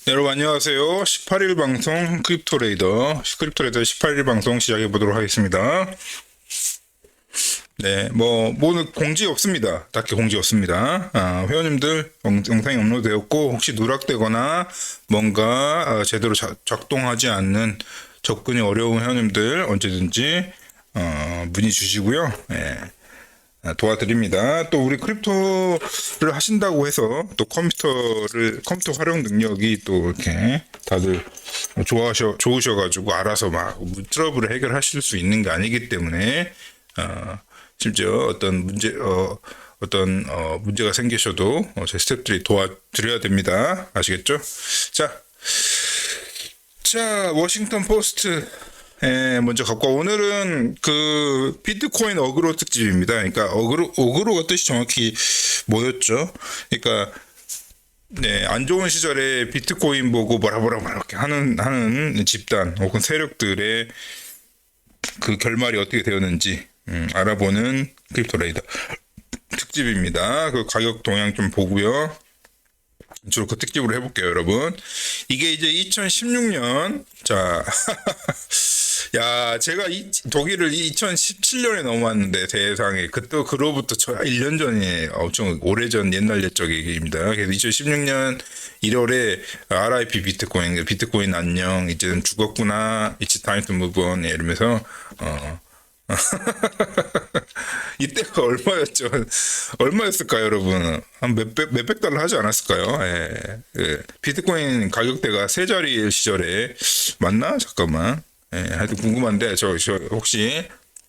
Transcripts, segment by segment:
네, 여러분 안녕하세요. 18일 방송 크립토레이더 18일 방송 시작해 보도록 하겠습니다. 네, 오늘 공지 없습니다. 딱히 공지 없습니다. 회원님들 영상이 업로드되었고, 혹시 누락되거나 뭔가 제대로 작동하지 않는 접근이 어려운 회원님들 언제든지 문의 주시고요. 네, 도와드립니다. 또 우리 크립토를 하신다고 해서 또 컴퓨터 활용 능력이 또 이렇게 다들 좋으셔가지고 알아서 막 트러블을 해결하실 수 있는 게 아니기 때문에 심지어 문제가 생기셔도 제 스태프들이 도와드려야 됩니다. 아시겠죠? 자, 워싱턴 포스트 먼저 갖고 오늘은 그 비트코인 어그로 특집입니다. 그러니까 어그로가 뜻이 정확히 뭐였죠? 그러니까 네, 안 좋은 시절에 비트코인 보고 뭐라 이렇게 하는 집단 혹은 세력들의 그 결말이 어떻게 되었는지 알아보는 크립토레이더 특집입니다. 그 가격 동향 좀 보고요. 주로 그 특집으로 해볼게요, 여러분. 이게 이제 2016년, 자, 야, 제가 독일을 2017년에 넘어왔는데, 세상에. 그로부터 1년 전에, 엄청 오래전 옛날 옛적 얘기입니다. 그래서 2016년 1월에 RIP 비트코인 안녕, 이제는 죽었구나, It's time to move on, 이러면서, 이때가 얼마였을까요, 여러분? 한 몇백 달러 하지 않았을까요? 예, 예. 비트코인 가격대가 세 자리 시절에 맞나? 잠깐만. 예, 하여튼 궁금한데 저 혹시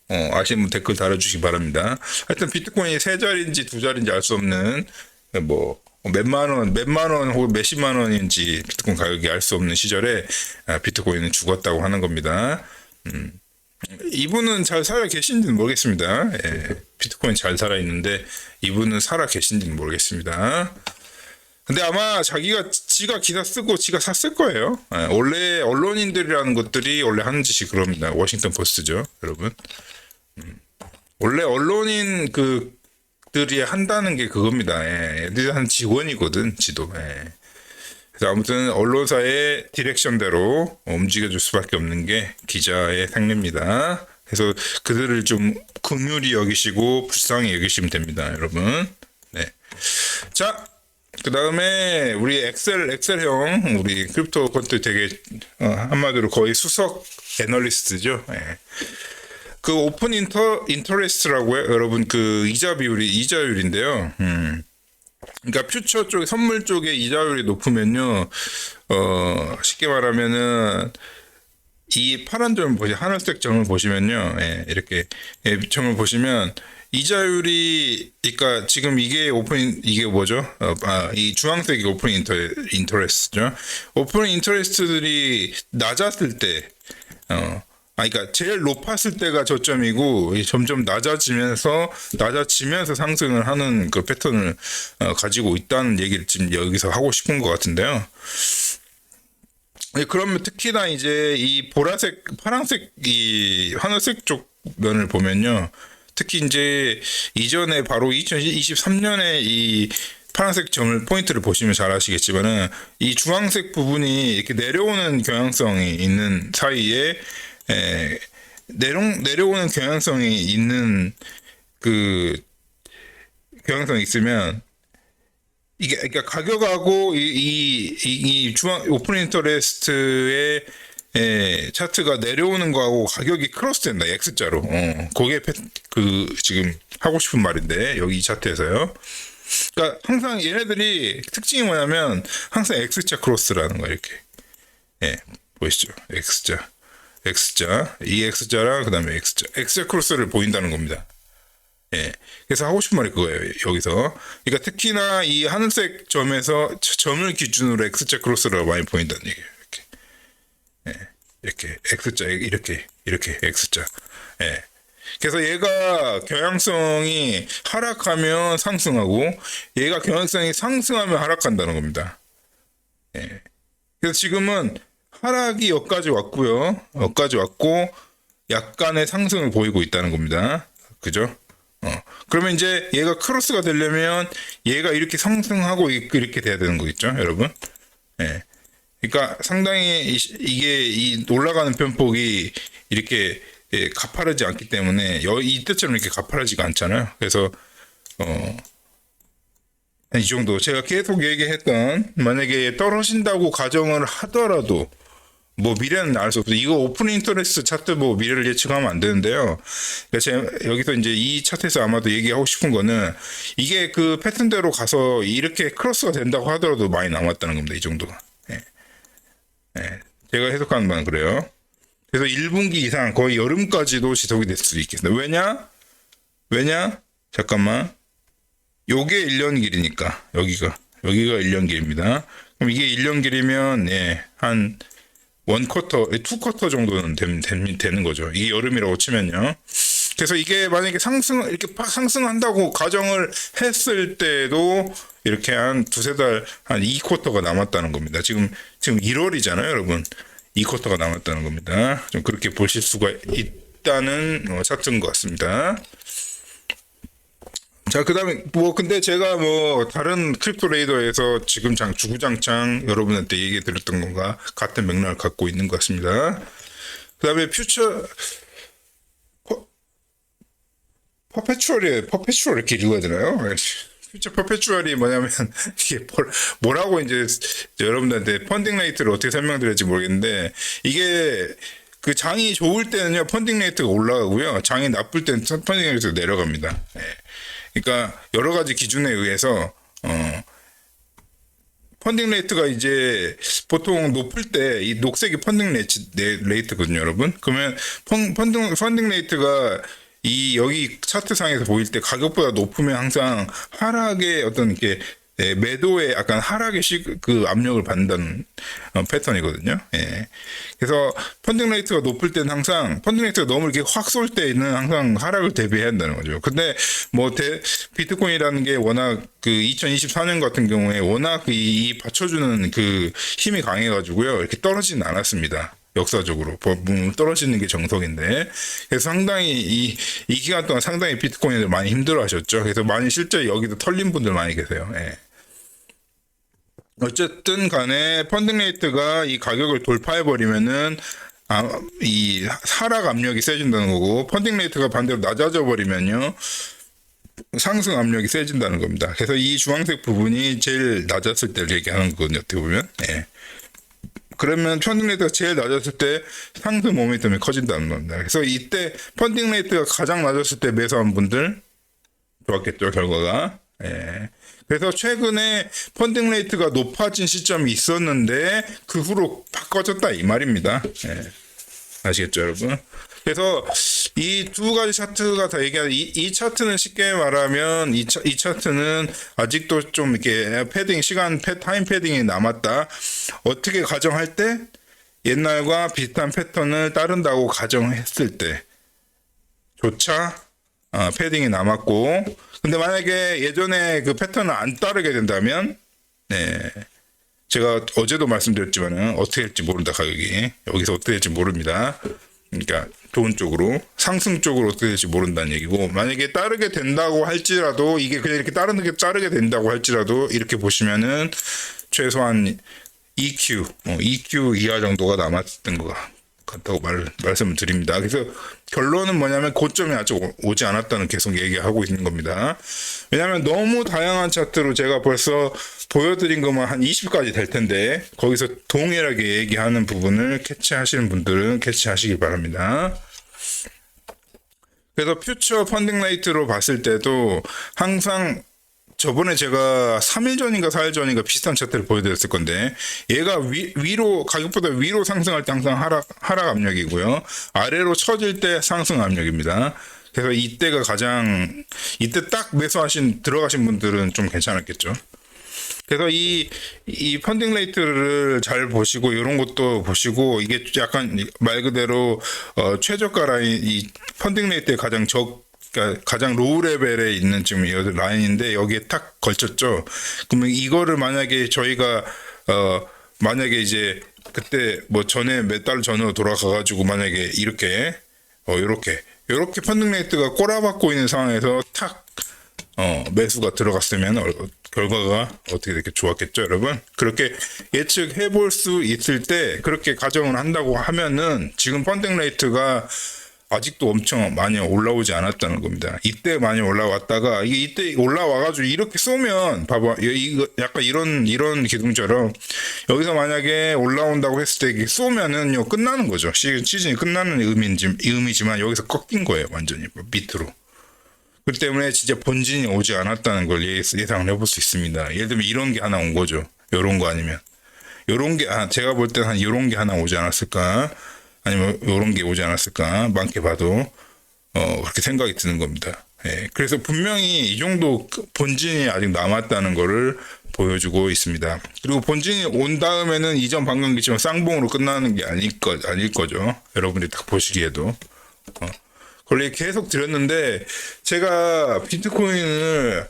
아시는 분 댓글 달아주시기 바랍니다. 하여튼 비트코인이 세 자리인지 두 자리인지 알 수 없는 몇만 원 혹은 몇십만 원인지 비트코인 가격이 알 수 없는 시절에 비트코인은 죽었다고 하는 겁니다. 이분은 잘 살아 계신지는 모르겠습니다. 예, 비트코인 잘 살아 있는데 이분은 살아 계신지는 모르겠습니다. 근데 아마 지가 기사 쓰고 지가 샀을 거예요. 예, 원래 언론인들이라는 것들이 원래 하는 짓이 그럽니다. 워싱턴 포스트죠, 여러분. 원래 언론인 그들이 한다는 게 그겁니다. 예, 애들이 한 직원이거든, 지도. 예. 그래서 아무튼 언론사의 디렉션대로 움직여줄 수밖에 없는 게 기자의 생리입니다. 그래서 그들을 좀 긍휼히 여기시고 불쌍히 여기시면 됩니다, 여러분. 네. 자, 그 다음에 우리 엑셀형 우리 크립토 컨트 되게 한마디로 거의 수석 애널리스트죠. 네. 그 오픈 인터레스트라고 해요, 여러분. 그 이자율인데요. 그러니까 퓨처 쪽 선물 쪽에 이자율이 높으면요, 쉽게 말하면은 이 파란 점을 하늘색 점을 보시면요, 예, 이렇게 점을 보시면 이자율이, 그러니까 지금 이게 뭐죠? 이 주황색이 오픈 인터레스트죠. 오픈 인터레스트들이 낮았을 때, 그러니까 제일 높았을 때가 저점이고 점점 낮아지면서 상승을 하는 그 패턴을 가지고 있다는 얘기를 지금 여기서 하고 싶은 것 같은데요. 그러면 특히나 이제 이 파란색, 이 하늘색 쪽 면을 보면요, 특히 이제 이전에 바로 2023년에 이 파란색 포인트를 보시면 잘 아시겠지만은 이 주황색 부분이 이렇게 내려오는 경향성이 있는 사이에 내려오는 경향성이 있는 그 경향성이 있으면 이게, 그러니까 가격하고 이 오픈 인터레스트의 차트가 내려오는 거하고 가격이 크로스 된다, X자로. 그게 지금 하고 싶은 말인데, 여기 이 차트에서요. 그러니까 항상 얘네들이 특징이 뭐냐면 항상 X자 크로스라는 거야, 이렇게. 예, 보이시죠? X자, 이 X자랑 그 다음에 X자 크로스를 보인다는 겁니다. 예. 그래서 하고 싶은 말이 그거예요, 여기서. 그러니까 특히나 이 하늘색 점을 기준으로 X자 크로스가 많이 보인다는 얘기예요, 이렇게. 예. 이렇게, X자, 이렇게, X자. 예. 그래서 얘가 경향성이 하락하면 상승하고, 얘가 경향성이 상승하면 하락한다는 겁니다. 예. 그래서 지금은 하락이 여기까지 왔고요. 약간의 상승을 보이고 있다는 겁니다. 그죠? 그러면 이제 얘가 크로스가 되려면 얘가 이렇게 상승하고 이렇게 돼야 되는 거겠죠, 여러분? 예. 그러니까 상당히 이게 이 올라가는 편폭이 이렇게 가파르지 않기 때문에 이때처럼 이렇게 가파르지가 않잖아요. 그래서 이 정도 제가 계속 얘기했던 만약에 떨어진다고 가정을 하더라도 뭐 미래는 알 수 없어요. 이거 오픈 인터레스트 차트 뭐 미래를 예측하면 안 되는데요. 그러니까 제가 여기서 이제 이 차트에서 아마도 얘기하고 싶은 거는 이게 그 패턴대로 가서 이렇게 크로스가 된다고 하더라도 많이 남았다는 겁니다. 이 정도가. 제가 해석하는 바는 그래요. 그래서 1분기 이상 거의 여름까지도 지속이 될 수도 있겠어요. 왜냐? 잠깐만. 요게 1년 길이니까 여기가 1년 길입니다. 그럼 이게 1년 길이면 한 1쿼터, 2쿼터 정도는 되는 거죠. 이게 여름이라고 치면요. 그래서 이게 만약에 이렇게 팍 상승한다고 가정을 했을 때도 이렇게 한 두세 달, 한 2쿼터가 남았다는 겁니다. 지금 1월이잖아요, 여러분. 2쿼터가 남았다는 겁니다. 좀 그렇게 보실 수가 있다는 차트인 것 같습니다. 자, 그 다음에, 근데 제가 다른 크립토 레이더에서 지금 주구장창 여러분한테 얘기 드렸던 건가 같은 맥락을 갖고 있는 것 같습니다. 그 다음에 퍼페추얼 이렇게 읽어야 되나요? 퓨처 퍼페추얼이 뭐냐면, 이게 뭐라고 이제 여러분들한테 펀딩 레이트를 어떻게 설명드릴지 모르겠는데, 이게 그 장이 좋을 때는요, 펀딩 레이트가 올라가고요, 장이 나쁠 때는 펀딩 레이트가 내려갑니다. 그러니까 여러 가지 기준에 의해서 펀딩 레이트가 이제 보통 높을 때 이 녹색이 펀딩 레이트거든요, 여러분. 그러면 펀딩 레이트가 여기 차트상에서 보일 때 가격보다 높으면 항상 하락의 어떤 이렇게 매도에 약간 하락의 그 압력을 받는다는 패턴이거든요. 그래서 펀딩 레이트가 높을 때는 항상 펀딩 레이트가 너무 이렇게 확 쏠 때는 항상 하락을 대비해야 한다는 거죠. 근데 비트코인이라는 게 워낙 그 2024년 같은 경우에 워낙 이 받쳐주는 그 힘이 강해가지고요, 이렇게 떨어지진 않았습니다. 역사적으로 떨어지는 게 정석인데, 그래서 상당히 이 기간 동안 상당히 비트코인을 많이 힘들어하셨죠. 그래서 많이 실제 여기도 털린 분들 많이 계세요. 어쨌든 간에 펀딩 레이트가 이 가격을 돌파해버리면은 이 하락 압력이 세진다는 거고, 펀딩 레이트가 반대로 낮아져 버리면요, 상승 압력이 세진다는 겁니다. 그래서 이 주황색 부분이 제일 낮았을 때를 얘기하는 거거든요, 어떻게 보면. 그러면 펀딩 레이트가 제일 낮았을 때 상승 모멘텀이 커진다는 겁니다. 그래서 이때 펀딩 레이트가 가장 낮았을 때 매수한 분들 좋았겠죠, 결과가. 그래서 최근에 펀딩 레이트가 높아진 시점이 있었는데 그 후로 바꿔졌다 이 말입니다. 아시겠죠, 여러분? 그래서 이 두 가지 차트가 다 얘기하는 이 차트는 쉽게 말하면 이 차트는 아직도 좀 이렇게 타임 패딩이 남았다. 어떻게 가정할 때 옛날과 비슷한 패턴을 따른다고 가정했을 때 조차 패딩이 남았고, 근데 만약에 예전에 그 패턴을 안 따르게 된다면, 제가 어제도 말씀드렸지만은 어떻게 될지 모른다, 가격이. 여기서 어떻게 될지 모릅니다. 그러니까 좋은 쪽으로, 상승 쪽으로 어떻게 될지 모른다는 얘기고, 만약에 따르게 된다고 할지라도, 이게 그냥 이렇게 따르게 된다고 할지라도 이렇게 보시면은 최소한 EQ 이하 정도가 남았던 것 같다고 말씀을 드립니다. 그래서 결론은 뭐냐면 고점이 아직 오지 않았다는 계속 얘기하고 있는 겁니다. 왜냐하면 너무 다양한 차트로 제가 벌써 보여드린 것만 한 20까지 될 텐데, 거기서 동일하게 얘기하는 부분을 캐치하시는 분들은 캐치하시길 바랍니다. 그래서 퓨처 펀딩 레이트로 봤을 때도 항상 저번에 제가 3일 전인가 4일 전인가 비슷한 차트를 보여드렸을 건데, 얘가 가격보다 위로 상승할 때 항상 하락 압력이고요, 아래로 처질 때 상승 압력입니다. 그래서 이때 딱 들어가신 분들은 좀 괜찮았겠죠. 그래서 이 펀딩 레이트를 잘 보시고, 이런 것도 보시고, 이게 약간 말 그대로 최저가 라인, 이 펀딩 레이트의 그러니까 가장 로우 레벨에 있는 지금 이 라인인데, 여기에 딱 걸쳤죠. 그러면 이거를 만약에 저희가 만약에 이제 그때 전에 몇 달 전으로 돌아가가지고 만약에 이렇게 펀딩 레이트가 꼬라박고 있는 상황에서 탁 매수가 들어갔으면 결과가 어떻게 되게 좋았겠죠, 여러분? 그렇게 예측해 볼 수 있을 때 그렇게 가정을 한다고 하면은 지금 펀딩 레이트가 아직도 엄청 많이 올라오지 않았다는 겁니다. 이때 많이 올라왔다가 이게 이때 올라와가지고 이렇게 쏘면 봐봐 이거 약간 이런 기둥처럼 여기서 만약에 올라온다고 했을 때 이게 쏘면은요 끝나는 거죠. 시즌이 끝나는 의미지만 여기서 꺾인 거예요 완전히 밑으로. 그렇기 때문에 진짜 본진이 오지 않았다는 걸 예상을 해볼 수 있습니다. 예를 들면 이런 게 하나 온 거죠. 요런 거 아니면 요런 게 제가 볼 때 한 요런 게 하나 오지 않았을까? 아니면 요런 게 오지 않았을까? 많게 봐도 그렇게 생각이 드는 겁니다. 예, 그래서 분명히 이 정도 본진이 아직 남았다는 거를 보여주고 있습니다. 그리고 본진이 온 다음에는 이전 방금 얘기했지만 쌍봉으로 끝나는 게 아닐 거죠. 여러분들이 딱 보시기에도. 원래 계속 드렸는데 제가 비트코인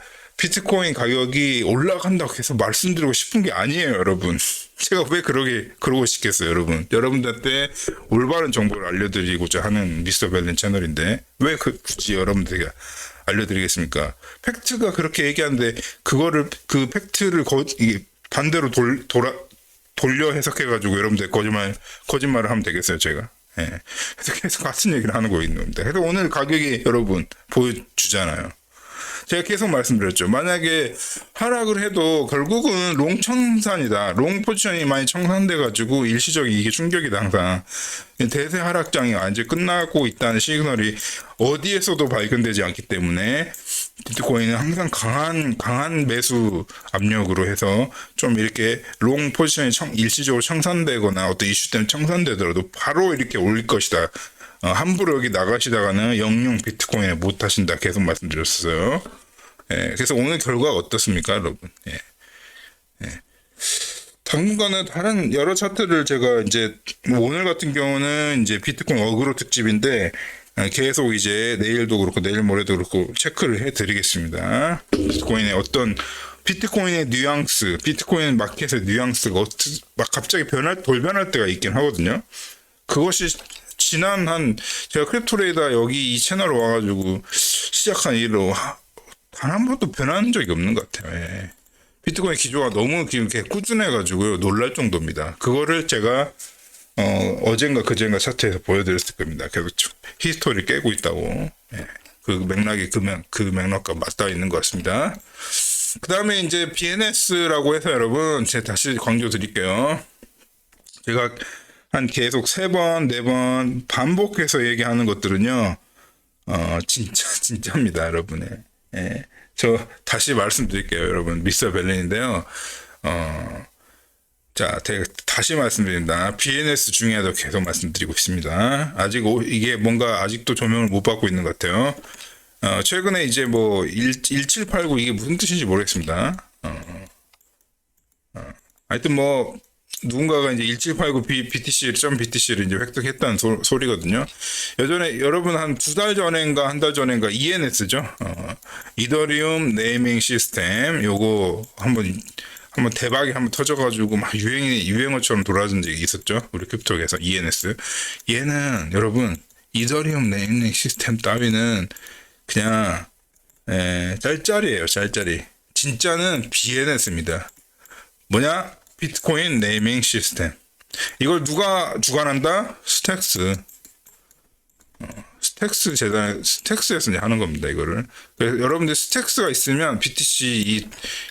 가격이 올라간다고 해서 말씀드리고 싶은 게 아니에요, 여러분. 제가 왜 그러고 싶겠어요, 여러분. 여러분들한테 올바른 정보를 알려드리고자 하는 미스터 벨린 채널인데 왜 굳이 여러분들에게 알려드리겠습니까? 팩트가 그렇게 얘기하는데 그 팩트를 반대로 돌려 해석해가지고 여러분들 거짓말을 하면 되겠어요, 제가. 예. 그래서 계속 같은 얘기를 하는 거 있는 겁니다. 그래서 오늘 가격이 여러분 보여주잖아요. 제가 계속 말씀드렸죠. 만약에 하락을 해도 결국은 롱 청산이다. 롱 포지션이 많이 청산돼가지고 일시적인 이게 충격이다 항상. 대세 하락장이 완전히 끝나고 있다는 시그널이 어디에서도 발견되지 않기 때문에 비트코인은 항상 강한 매수 압력으로 해서 좀 이렇게 롱 포지션이 일시적으로 청산되거나 어떤 이슈 때문에 청산되더라도 바로 이렇게 올릴 것이다. 함부로 여기 나가시다가는 영영 비트코인에 못 하신다 계속 말씀드렸어요. 예, 그래서 오늘 결과가 어떻습니까, 여러분? 예, 예. 당분간은 다른 여러 차트를 제가 이제 오늘 같은 경우는 이제 비트코인 어그로 특집인데 계속 이제 내일도 그렇고 내일 모레도 그렇고 체크를 해드리겠습니다. 비트코인의 뉘앙스, 비트코인 마켓의 뉘앙스가 막 갑자기 돌변할 때가 있긴 하거든요. 그것이 제가 크립토레이더 여기 이 채널 와가지고 시작한 이후로 단 한 번도 변한 적이 없는 것 같아요. 예. 비트코인 기조가 너무 이렇게 꾸준해가지고요. 놀랄 정도입니다. 그거를 제가, 어젠가 그젠가 차트에서 보여드렸을 겁니다. 계속 히스토리를 깨고 있다고. 예. 그 맥락이 그 맥락과 맞닿아 있는 것 같습니다. 그 다음에 이제 BNS라고 해서 여러분, 제가 다시 강조 드릴게요. 제가 계속 3번, 4번 반복해서 얘기하는 것들은요, 진짜입니다, 여러분. 예. 저 다시 말씀드릴게요, 여러분. 미스터 벨린인데요. 자, 다시 말씀드린다. BNS 중에도 계속 말씀드리고 있습니다. 아직 이게 뭔가 아직도 조명을 못 받고 있는 것 같아요. 최근에 이제 1789 이게 무슨 뜻인지 모르겠습니다. 하여튼 누군가가 이제 1789 BTC를 이제 획득했다는 소리거든요. 예전에 여러분 한 2달 전인가 한 달 전인가 ENS죠. 이더리움 네이밍 시스템 요거 한번 대박이 한번 터져가지고 막 유행어처럼 돌아준 적이 있었죠. 우리 크립토에서 ENS. 얘는 여러분 이더리움 네이밍 시스템 따위는 그냥 짤짤이에요. 짤짤이. 진짜는 BNS입니다. 뭐냐? 비트코인 네이밍 시스템. 이걸 누가 주관한다? 스택스. 스택스에서 이제 하는 겁니다, 이거를. 그래서 여러분들 스택스가 있으면 BTC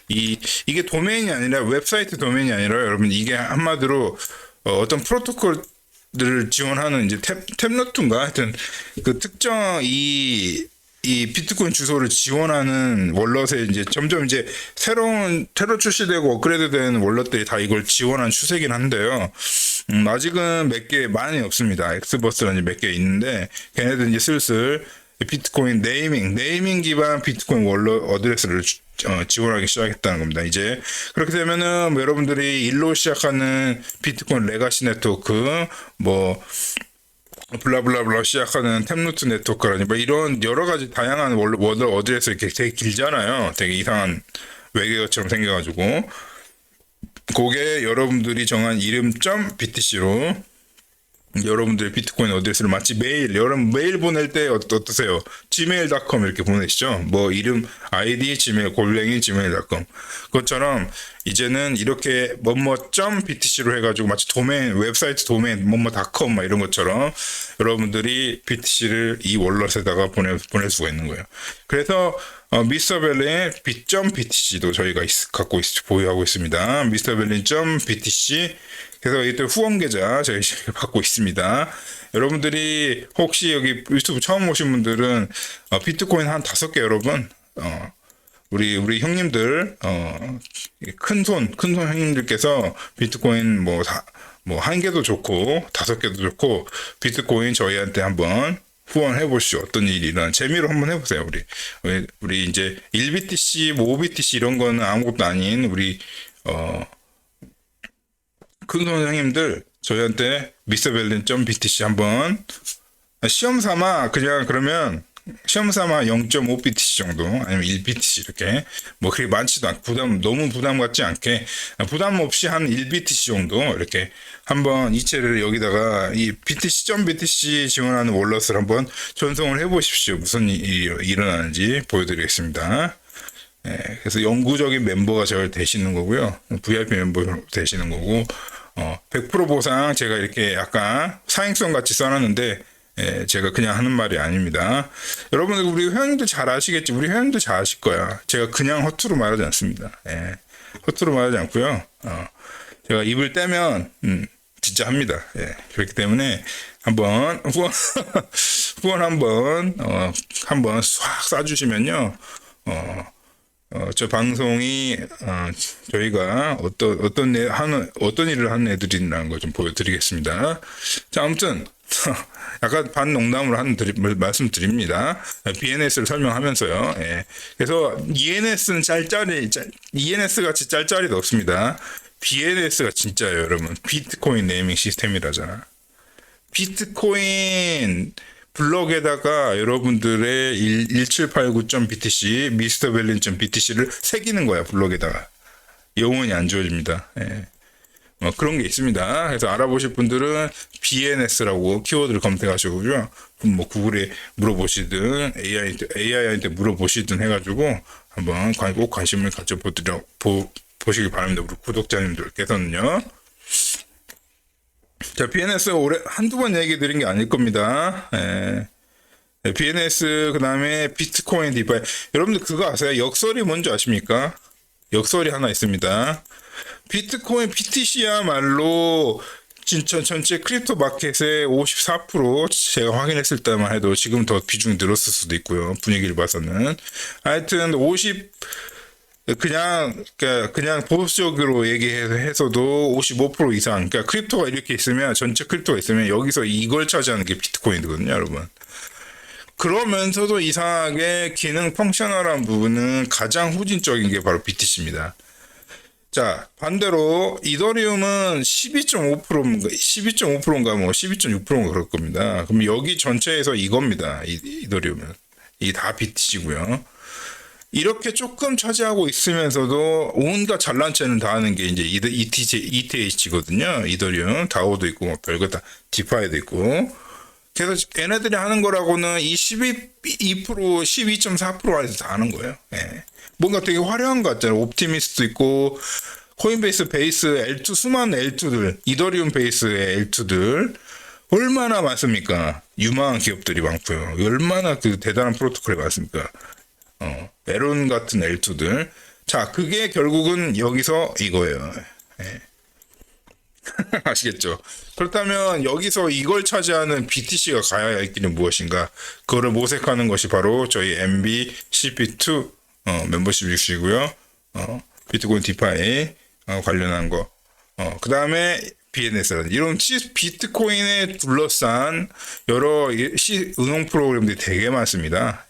이게 도메인이 아니라 웹사이트 도메인이 아니라 여러분 이게 한마디로 어떤 프로토콜들을 지원하는 이제 탭노트인가 하여튼 그 특정 이 비트코인 주소를 지원하는 월렛에 이제 점점 이제 새로운 출시되고 업그레이드된 월렛들이 다 이걸 지원한 추세긴 한데요. 아직은 몇 개 많이 없습니다. 엑스버스라는 몇 개 있는데 걔네들 이제 슬슬 비트코인 네이밍 기반 비트코인 월렛 어드레스를 지원하기 시작했다는 겁니다. 이제 그렇게 되면은 여러분들이 1로 시작하는 비트코인 레가시 네트워크 블라블라블라 시작하는 탭노트 네트워크라니 이런 여러 가지 다양한 워드 어드레스 이렇게 되게 길잖아요. 되게 이상한 외계어처럼 생겨가지고 그게 여러분들이 정한 이름점 BTC로 여러분들의 비트코인 어드레스를 마치 여러분 메일 보낼 때 어떠세요? gmail.com 이렇게 보내시죠? 뭐 이름 아이디 gmail.com 그것처럼 이제는 이렇게 뭐뭐.btc로 해가지고 마치 도메인 웹사이트 도메인 뭐뭐.com 막 이런 것처럼 여러분들이 btc를 이 월렛에다가 보낼 수가 있는 거예요. 그래서 미스터벨린의 b.btc도 저희가 보유하고 있습니다. 미스터벨린.btc 그래서 이때 후원 계좌 저희 받고 있습니다. 여러분들이 혹시 여기 유튜브 처음 오신 분들은 비트코인 한 5개 여러분 우리 형님들 큰손 형님들께서 비트코인 뭐 한 개도 좋고 5개도 좋고 비트코인 저희한테 한번 후원해 보시죠. 어떤 일이 일어나 재미로 한번 해보세요. 우리 이제 1BTC, 뭐 5BTC 이런 거는 아무것도 아닌 우리 큰 선생님들 저희한테 미스터벨린.btc 한번 시험 삼아 그러면 시험 삼아 0.5BTC 정도 아니면 1BTC 이렇게 뭐 그렇게 많지도 않고 너무 부담 갖지 않게 부담 없이 한 1BTC 정도 이렇게 한번 이체를 여기다가 이 BTC.btc 지원하는 월렛을 한번 전송을 해보십시오. 무슨 일이 일어나는지 보여드리겠습니다. 그래서 영구적인 멤버가 저를 되시는 거고요. VIP 멤버 되시는 거고 100% 보상 제가 이렇게 약간 사행성 같이 써놨는데 제가 그냥 하는 말이 아닙니다. 여러분들 우리 회원님들 잘 아시겠지? 우리 회원님들 잘 아실 거야. 제가 그냥 허투루 말하지 않습니다. 허투루 말하지 않고요. 제가 입을 떼면 진짜 합니다. 그렇기 때문에 한번 후원 한번 싹 쏴주시면요. 저 방송이 저희가 어떤 일을 하는 애들이라는 걸 좀 보여드리겠습니다. 자, 아무튼 약간 반농담으로 말씀드립니다. BNS를 설명하면서요. 그래서 ENS는 ENS 같이 짤짤이도 없습니다. BNS가 진짜예요, 여러분. 비트코인 네이밍 시스템이라잖아. 비트코인 블럭에다가 여러분들의 1789.btc, 미스터벨린.btc를 새기는 거야, 블럭에다가. 영원히 안 지워집니다. 그런 게 있습니다. 그래서 알아보실 분들은 BNS라고 키워드를 검색하시고요. 뭐 구글에 물어보시든 AI한테 물어보시든 해가지고 한번 꼭 관심을 보시기 바랍니다. 우리 구독자님들께서는요. 자, BNS 한두 번 얘기 드린 게 아닐 겁니다. BNS, 그 다음에 비트코인 디파이. 여러분들 그거 아세요? 역설이 뭔지 아십니까? 역설이 하나 있습니다. 비트코인 BTC야말로 진짜 전체 크립토 마켓의 54% 제가 확인했을 때만 해도 지금 더 비중이 늘었을 수도 있고요. 분위기를 봐서는. 하여튼 그냥 보수적으로 얘기해서도 55% 이상, 그러니까 크립토가 이렇게 있으면, 전체 크립토가 있으면 여기서 이걸 차지하는 게 비트코인이거든요, 여러분. 그러면서도 이상하게 기능 펑셔널한 부분은 가장 후진적인 게 바로 BTC입니다. 자, 반대로 이더리움은 12.5%인가 뭐 12.6%인가 그럴 겁니다. 그럼 여기 전체에서 이겁니다. 이더리움은. 이 다 BTC고요. 이렇게 조금 차지하고 있으면서도 온갖 잘난 체는 다 하는 게 이제 ETH거든요. 이더리움, 다오도 있고, 뭐 별거 다, 디파이도 있고. 그래서 얘네들이 하는 거라고는 이 12.4% 안에서 다 하는 거예요. 뭔가 되게 화려한 거 같잖아요. 옵티미스트도 있고, 코인베이스 베이스 L2, 수많은 L2들, 이더리움 베이스의 L2들, 얼마나 많습니까? 유망한 기업들이 많고요. 얼마나 그 대단한 프로토콜이 많습니까? 에론 같은 L2들. 자, 그게 결국은 여기서 이거예요. 아시겠죠? 그렇다면 여기서 이걸 차지하는 BTC가 가야 할 길은 무엇인가? 그거를 모색하는 것이 바로 저희 MB CP2 멤버십 이슈고요. 비트코인 디파이 관련한 거. 그 다음에 BNS라는 이런 비트코인에 둘러싼 여러 응용 프로그램들이 되게 많습니다.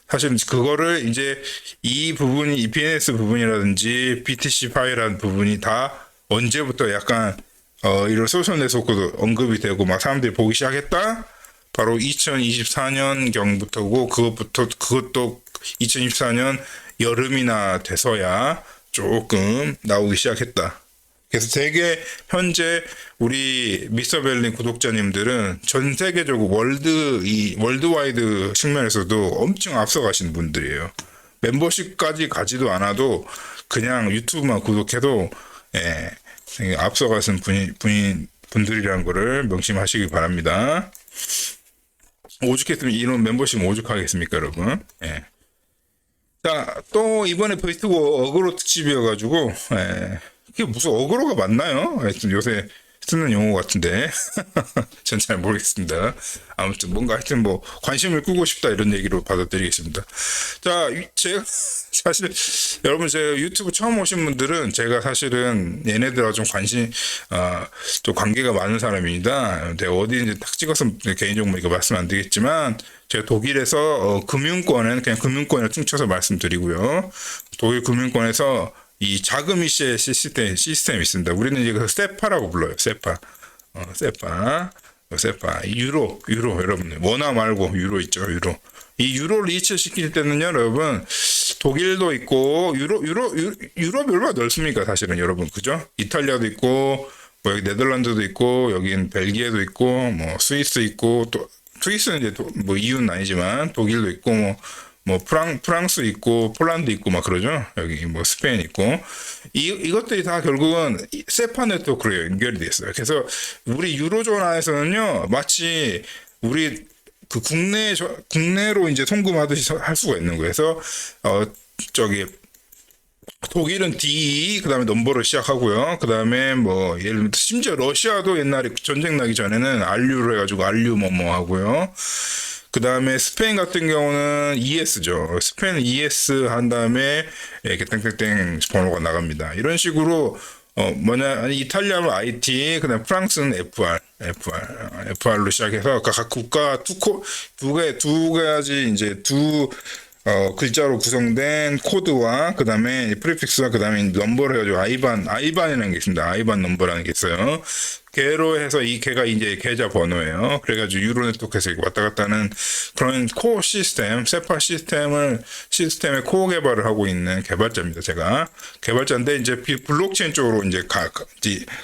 사실 그거를 이제 이 부분이 이 BNS 부분이라든지 BTC 파이라는 부분이 다 언제부터 약간 이런 소셜 네트워크도 언급이 되고 막 사람들이 보기 시작했다. 바로 2024년 경부터고 그것도 2024년 여름이나 돼서야 조금 나오기 시작했다. 그래서 되게 현재 우리 미스터 벨린 구독자님들은 전 세계적으로 월드와이드 측면에서도 엄청 앞서가신 분들이에요. 멤버십까지 가지도 않아도 그냥 유튜브만 구독해도 예, 되게 앞서가신 분들이라는 거를 명심하시기 바랍니다. 오죽했으면 이런 멤버십 오죽하겠습니까, 여러분? 예. 자, 또 이번에 베스트고 어그로 특집이어가지고, 예. 이게 무슨 어그로가 맞나요? 하여튼 요새 쓰는 용어 같은데. 전 잘 모르겠습니다. 아무튼 뭔가 하여튼 뭐 관심을 끄고 싶다 이런 얘기로 받아들이겠습니다. 자, 제가 사실 여러분 제가 유튜브 처음 오신 분들은 제가 사실은 얘네들하고 좀 좀 관계가 많은 사람입니다. 근데 어디인지 딱 찍어서 개인정보 이거 말씀 안 드리겠지만 제가 독일에서 금융권은 그냥 금융권을 퉁쳐서 말씀드리고요. 독일 금융권에서 이 자금 이체 시스템이 있습니다. 우리는 이제 그 세파라고 불러요. 세파. 세파. 유로, 여러분. 원화 말고 유로 있죠, 유로. 이 유로를 이체시킬 때는요, 여러분, 독일도 있고, 유럽이 얼마나 넓습니까, 사실은, 여러분. 그죠? 이탈리아도 있고, 뭐, 여기 네덜란드도 있고, 여긴 벨기에도 있고, 뭐, 스위스 있고, 또, 스위스는 이제 뭐, EU는 아니지만, 독일도 있고, 뭐 프랑스 있고 폴란드 있고 막 그러죠. 여기 뭐 스페인 있고 이것들이 다 결국은 세파 네트워크로 연결이 돼 있어요. 그래서 우리 유로존 안에서는요 마치 우리 그 국내로 이제 송금하듯이 할 수가 있는 거예요. 그래서 저기 독일은 D, 그 다음에 넘버로 시작하고요. 그 다음에 뭐, 예를 들면, 심지어 러시아도 옛날에 전쟁 나기 전에는 RU로 해가지고 RU 뭐뭐 하고요. 그 다음에 스페인 같은 경우는 ES죠. 스페인은 ES 한 다음에 이렇게 땡땡땡 번호가 나갑니다. 이런 식으로 이탈리아는 IT, 그다음 프랑스는 FR로 시작해서 각 국가 두 가지 이제 글자로 구성된 코드와 그 다음에 프리픽스와 그 다음에 넘버를 해가지고 아이반이라는 게 있습니다. 아이반 넘버라는 게 있어요. 걔로 해서 걔가 이제 계좌 번호예요. 그래가지고 유로 네트워크에서 왔다 갔다 하는 그런 코어 시스템, 세파 시스템의 코어 개발을 하고 있는 개발자입니다. 제가. 개발자인데 이제 블록체인 쪽으로 이제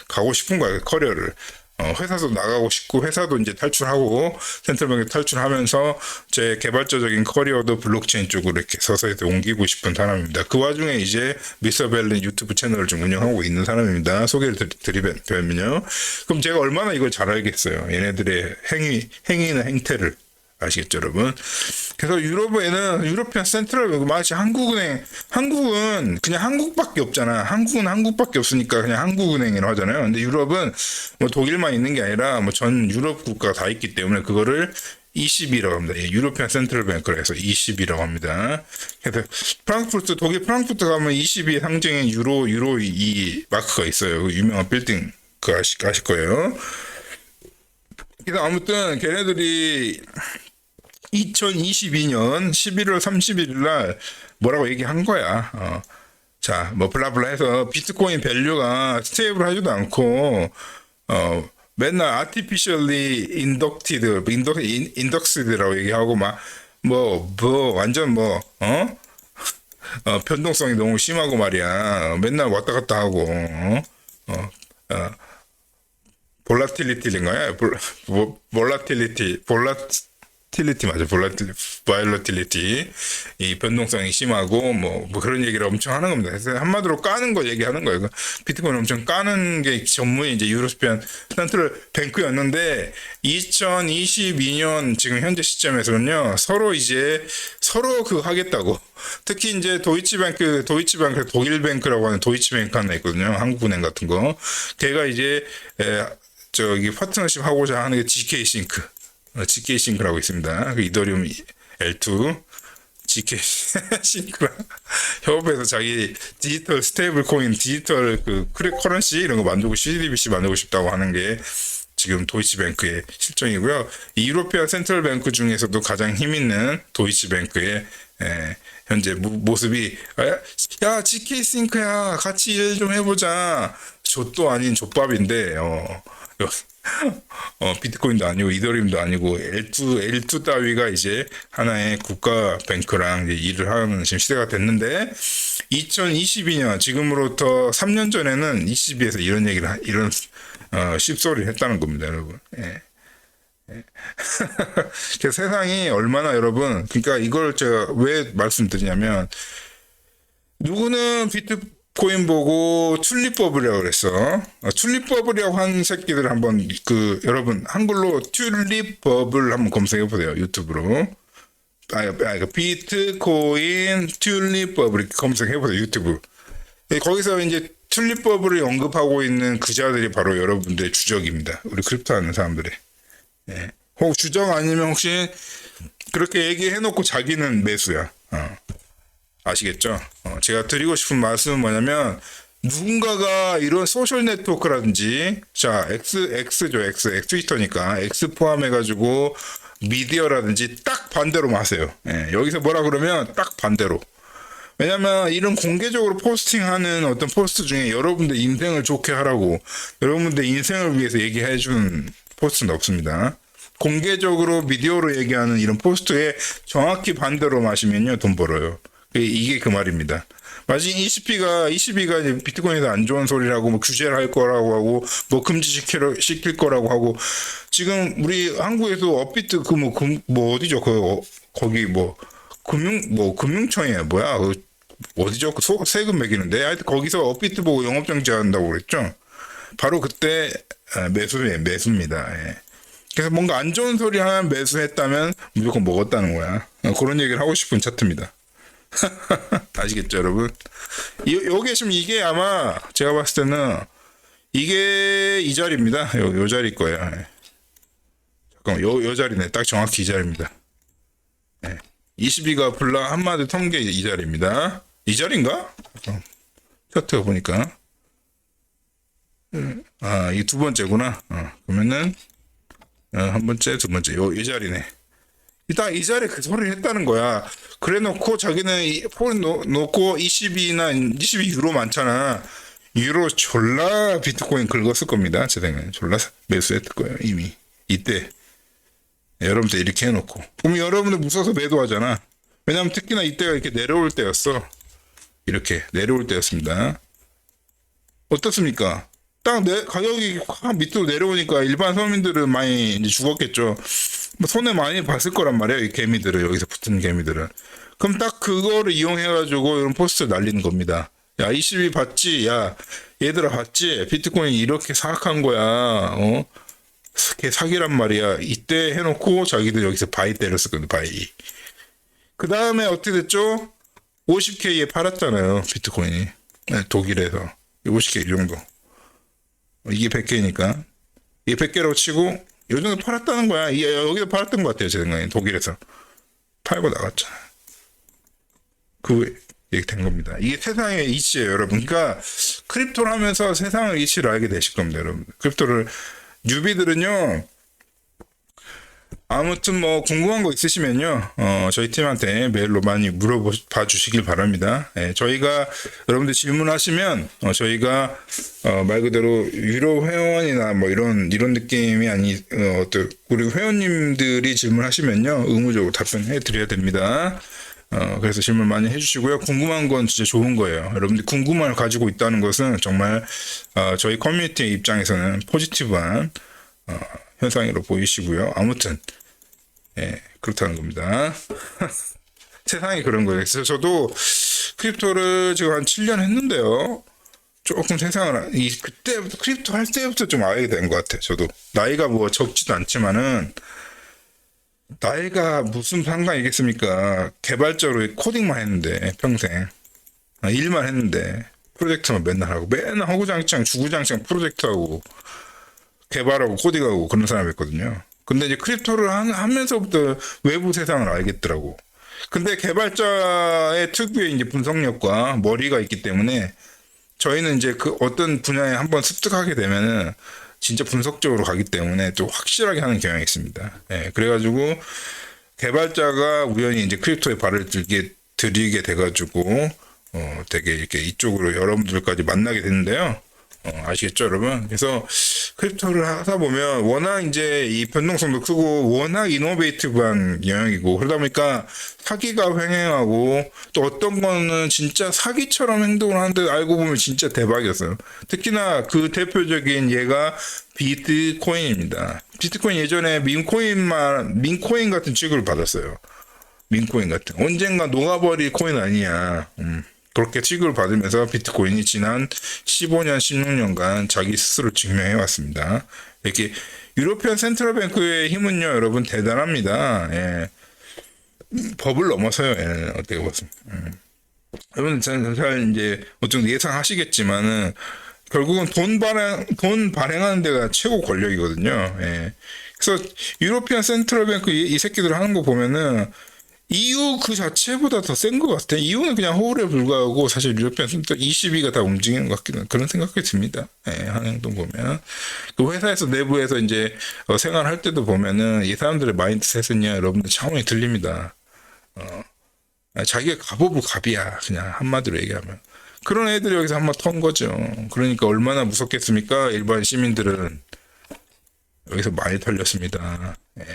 가고 싶은 거예요. 커리어를. 회사도 나가고 싶고 회사도 이제 탈출하고 센트럴뱅크 탈출하면서 제 개발자적인 커리어도 블록체인 쪽으로 이렇게 서서히 옮기고 싶은 사람입니다. 그 와중에 이제 미스터 벨린 유튜브 채널을 좀 운영하고 있는 사람입니다. 소개를 드리면요. 그럼 제가 얼마나 이걸 잘 알겠어요. 얘네들의 행위나 행태를. 아시겠죠, 여러분? 그래서 유로피안 센트럴, 마치 한국은 그냥 한국밖에 없잖아. 한국은 한국밖에 없으니까 그냥 한국은행이라고 하잖아요. 근데 유럽은 뭐 독일만 있는 게 아니라 뭐 전 유럽 국가가 다 있기 때문에 그거를 ECB라고 합니다. 유로피안 센트럴 뱅크라 해서 ECB라고 합니다. 그래서 독일 프랑크푸르트 가면 ECB 상징인 유로 이 마크가 있어요. 그 유명한 빌딩, 그거 아실 거예요. 그래서 아무튼 걔네들이 2022년 11월 31일 날 뭐라고 얘기한 거야. 자, 뭐 블라블라 해서 비트코인 밸류가 스테이블 하지도 않고 맨날 artificially indexed라고 얘기하고 완전 변동성이 너무 심하고 말이야. 맨날 왔다 갔다 하고 볼라틸리티인가요? 볼라틸리티 이 변동성이 심하고 뭐 그런 얘기를 엄청 하는 겁니다. 그래서 한마디로 까는 거 얘기하는 거예요. 비트코인 엄청 까는 게 전문이 이제 유로피안 센트럴 뱅크였는데 2022년 지금 현재 시점에서는요 서로 그거 하겠다고. 특히 이제 도이치뱅크 독일뱅크라고 하는 도이치뱅크 하나 있거든요. 한국은행 같은 거. 걔가 이제 파트너십 하고자 하는 게 GK 싱크라고 있습니다. 그 이더리움 L2 GK 싱크랑 협업해서 자기 디지털 스테이블 코인, 디지털 그 커런시 이런 거 CDBC 만들고 싶다고 하는 게 지금 도이치뱅크의 실정이고요. 이 유로피안 센트럴 뱅크 중에서도 가장 힘 있는 도이치뱅크의 현재 모습이 야 GK 싱크야 같이 일 좀 해보자. 좆도 아닌 좆밥인데 비트코인도 아니고 이더리움도 아니고 L2 따위가 이제 하나의 국가 뱅크랑 이제 일을 하는 지금 시대가 됐는데 2022년 지금으로부터 3년 전에는 ECB에서 이런 얘기를 이런 씹소리를 했다는 겁니다, 여러분. 예. 그 세상이 얼마나 여러분, 그러니까 이걸 제가 왜 말씀드리냐면 누구는 비트코인 보고 튤립버블이라고 그랬어. 튤립버블이라고 한 새끼들 한번 여러분 한글로 튤립버블 한번 검색해 보세요, 유튜브로. 비트코인 튤립버블 이렇게 검색해 보세요, 유튜브. 거기서 이제 튤립버블을 언급하고 있는 그자들이 바로 여러분들의 주적입니다. 우리 크립토 하는 사람들의. 예. 혹 주적 아니면 혹시 그렇게 얘기해놓고 자기는 매수야. 아시겠죠? 제가 드리고 싶은 말씀은 뭐냐면 누군가가 이런 소셜 네트워크라든지 자 X죠 X 트위터니까 X 포함해가지고 미디어라든지 딱 반대로 마세요. 예. 여기서 뭐라 그러면 딱 반대로. 왜냐면 이런 공개적으로 포스팅하는 어떤 포스트 중에 여러분들 인생을 좋게 하라고 여러분들 인생을 위해서 얘기해 주는 포스트는 없습니다. 공개적으로 미디어로 얘기하는 이런 포스트에 정확히 반대로 마시면요 돈 벌어요. 이게 그 말입니다. 마치 ECB가 이제 비트코인에서 안 좋은 소리라고 뭐 규제를 할 거라고 하고 뭐 금지시킬 거라고 하고 지금 우리 한국에서 업비트 뭐 어디죠 거기 금융청이야 뭐야 어디죠 세금 매기는데 하여튼 거기서 업비트 보고 영업 정지한다고 그랬죠. 바로 그때 매수입니다. 예. 그래서 뭔가 안 좋은 소리 하면 매수했다면 무조건 먹었다는 거야. 그런 얘기를 하고 싶은 차트입니다. 아시겠죠, 여러분? 요게 지금 이게 아마 제가 봤을 때는 이게 이 자리입니다. 요 자리 거예요. 예. 잠깐만, 요 자리네. 딱 정확히 이 자리입니다. 예. 22가 불라 한마디 통계 이 자리입니다. 이 자리인가? 차트가 보니까. 이 두 번째구나. 그러면은 한 번째, 두 번째, 이 자리네. 이 자리에 그 소리를 했다는 거야. 그래 놓고 자기는 폰 놓고 22 유로 많잖아. 유로 졸라 비트코인 긁었을 겁니다. 제 생각에 졸라 매수했을 거예요. 이미 이때 여러분들 이렇게 해놓고 그럼 여러분들 무서워서 매도하잖아. 왜냐면 특히나 이때가 이렇게 내려올 때였어. 이렇게 내려올 때였습니다. 어떻습니까? 딱 가격이 확 밑으로 내려오니까 일반 서민들은 많이 이제 죽었겠죠. 손해 많이 봤을 거란 말이에요. 이 개미들은 여기서 붙은 개미들은. 그럼 딱 그거를 이용해가지고 이런 포스트를 날리는 겁니다. 야 22 봤지? 야 얘들아 봤지? 비트코인 이렇게 사악한 거야. 걔 사기란 말이야. 이때 해놓고 자기들 여기서 바이 때렸을 건데 바이. 그 다음에 어떻게 됐죠? 50K에 팔았잖아요. 비트코인이. 네, 독일에서 50K 이 정도. 이게 100K니까 이게 100개라고 치고 요 정도 팔았다는 거야. 여기서 팔았던 것 같아요. 제 생각에 독일에서 팔고 나갔잖아. 그 얘기 된 겁니다. 이게 세상의 이치예요, 여러분. 그러니까 크립토를 하면서 세상의 이치를 알게 되실 겁니다, 여러분. 크립토를 뉴비들은요. 아무튼 뭐 궁금한 거 있으시면요 저희 팀한테 메일로 많이 물어봐 주시길 바랍니다. 예, 저희가 여러분들 질문하시면 저희가 말 그대로 유료 회원이나 뭐 이런 느낌이 아니 어떤 우리 회원님들이 질문하시면요 의무적으로 답변해 드려야 됩니다. 그래서 질문 많이 해주시고요. 궁금한 건 진짜 좋은 거예요. 여러분들 궁금함을 가지고 있다는 것은 정말 저희 커뮤니티의 입장에서는 포지티브한 현상으로 보이시고요. 아무튼 예, 그렇다는 겁니다. 세상이 그런 거예요. 그래서 저도 크립토를 지금 한 7년 했는데요. 조금 세상을 그때부터 크립토 할 때부터 좀 알게 된 것 같아요. 저도 나이가 뭐 적지도 않지만은 나이가 무슨 상관이겠습니까? 개발자로 코딩만 했는데 평생 일만 했는데 프로젝트만 맨날 하고 맨날 허구장창 주구장창 프로젝트하고 개발하고 코딩하고 그런 사람이었거든요. 근데 이제 크립토를 하면서부터 외부 세상을 알겠더라고. 근데 개발자의 특유의 이제 분석력과 머리가 있기 때문에 저희는 이제 그 어떤 분야에 한번 습득하게 되면은 진짜 분석적으로 가기 때문에 또 확실하게 하는 경향이 있습니다. 예, 그래가지고 개발자가 우연히 이제 크립토에 발을 들이게 돼가지고 되게 이렇게 이쪽으로 여러분들까지 만나게 됐는데요. 아시겠죠, 여러분? 그래서 크립토를 하다 보면 워낙 이제 이 변동성도 크고 워낙 이노베이티브한 영역이고 그러다 보니까 사기가 횡행하고 또 어떤 거는 진짜 사기처럼 행동을 하는데 알고 보면 진짜 대박이었어요. 특히나 그 대표적인 예가 비트코인입니다. 비트코인 예전에 민코인 같은 취급을 받았어요. 민코인 같은 언젠가 녹아버릴 코인 아니야. 그렇게 취급을 받으면서 비트코인이 지난 15년, 16년간 자기 스스로 증명해 왔습니다. 이렇게 유로피언 센트럴뱅크의 힘은요, 여러분 대단합니다. 예. 법을 넘어서요. 예. 어떻게 보습니다. 여러분 잘 이제 어떤 예상하시겠지만은 결국은 돈 발행하는 데가 최고 권력이거든요. 예. 그래서 유로피언 센트럴뱅크 이 새끼들 하는 거 보면은 EU 그 자체보다 더 센 것 같아. EU는 그냥 허울에 불과하고 사실 유로피언 센터 22가 다 움직이는 것 같기는 그런 생각이 듭니다. 예, 하는 행동 보면 그 회사에서 내부에서 이제 생활할 때도 보면은 이 사람들의 마인드셋은요, 여러분들 차원이 들립니다. 자기가 갑오브 갑이야, 그냥 한마디로 얘기하면. 그런 애들이 여기서 한번 턴 거죠. 그러니까 얼마나 무섭겠습니까? 일반 시민들은 여기서 많이 털렸습니다. 예.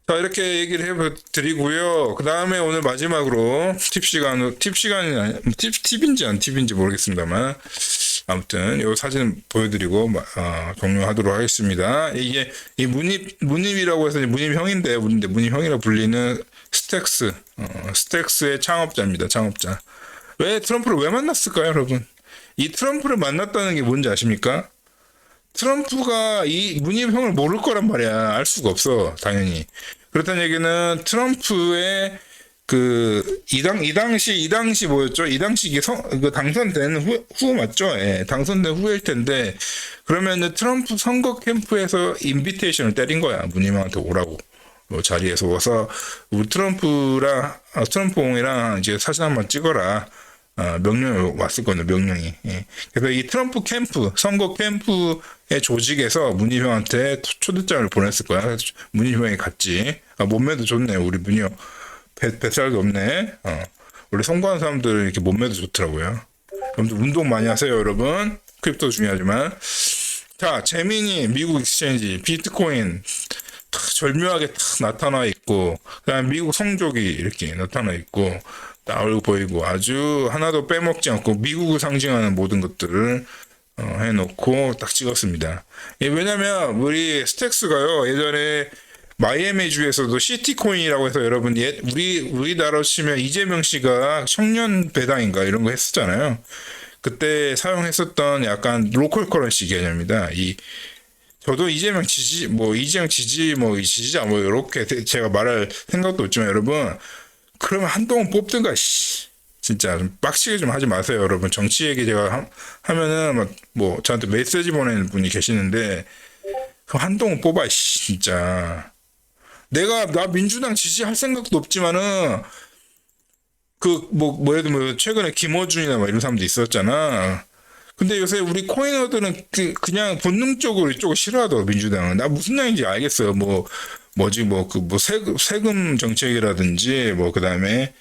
자, 이렇게 얘기를 해드리고요. 그 다음에 오늘 마지막으로 팁인지 안 팁인지 모르겠습니다만, 아무튼 이 사진 보여드리고 종료하도록 하겠습니다. 이게 이 문입이라고 해서 문입형인데 문입형이라 불리는 스택스의 창업자입니다. 창업자. 왜 트럼프를 왜 만났을까요, 여러분? 이 트럼프를 만났다는 게 뭔지 아십니까? 트럼프가 이 문입형을 모를 거란 말이야. 알 수가 없어, 당연히. 그렇다는 얘기는 트럼프의 이 당시 뭐였죠? 이 당시 이게 당선된 후 맞죠? 예, 당선된 후일 텐데, 그러면은 트럼프 선거 캠프에서 인비테이션을 때린 거야. 문희망한테 오라고. 자리에서 와서, 우리 트럼프옹이랑 이제 사진 한번 찍어라. 명령이 왔을 거예요, 명령이. 예. 그래서 이 트럼프 캠프, 선거 캠프의 조직에서 문희병한테 초대장을 보냈을 거야. 그래서 문희병이 갔지. 몸매도 좋네, 우리 문희병. 뱃살도 없네. 원래 선거하는 사람들은 이렇게 몸매도 좋더라고요. 여러분들 운동 많이 하세요, 여러분. 크립토 중요하지만. 자, 재민이 미국 익스체인지, 비트코인, 절묘하게 탁 나타나 있고, 그다음 미국 성적이 이렇게 나타나 있고, 나오고 보이고 아주 하나도 빼먹지 않고 미국을 상징하는 모든 것들을 해놓고 딱 찍었습니다. 예, 왜냐면 우리 스택스가요, 예전에 마이애미 주에서도 시티코인이라고 해서 여러분 우리나라로 치면 이재명 씨가 청년 배당인가 이런 거 했었잖아요. 그때 사용했었던 약간 로컬 커런시 개념입니다. 저도 이재명 지지자 이렇게 제가 말할 생각도 없지만 여러분, 그러면 한동훈 뽑든가, 진짜 좀 빡치게 좀 하지 마세요, 여러분. 정치 얘기 제가 하면은 저한테 메시지 보내는 분이 계시는데, 그럼 한동훈 뽑아, 진짜. 나 민주당 지지할 생각도 없지만은, 예를 들면 최근에 김어준이나 이런 사람도 있었잖아. 근데 요새 우리 코인어들은 그냥 본능적으로 이쪽을 싫어하더라고, 민주당은. 나 무슨 말인지 알겠어요. 세금 정책이라든지, 그 다음에,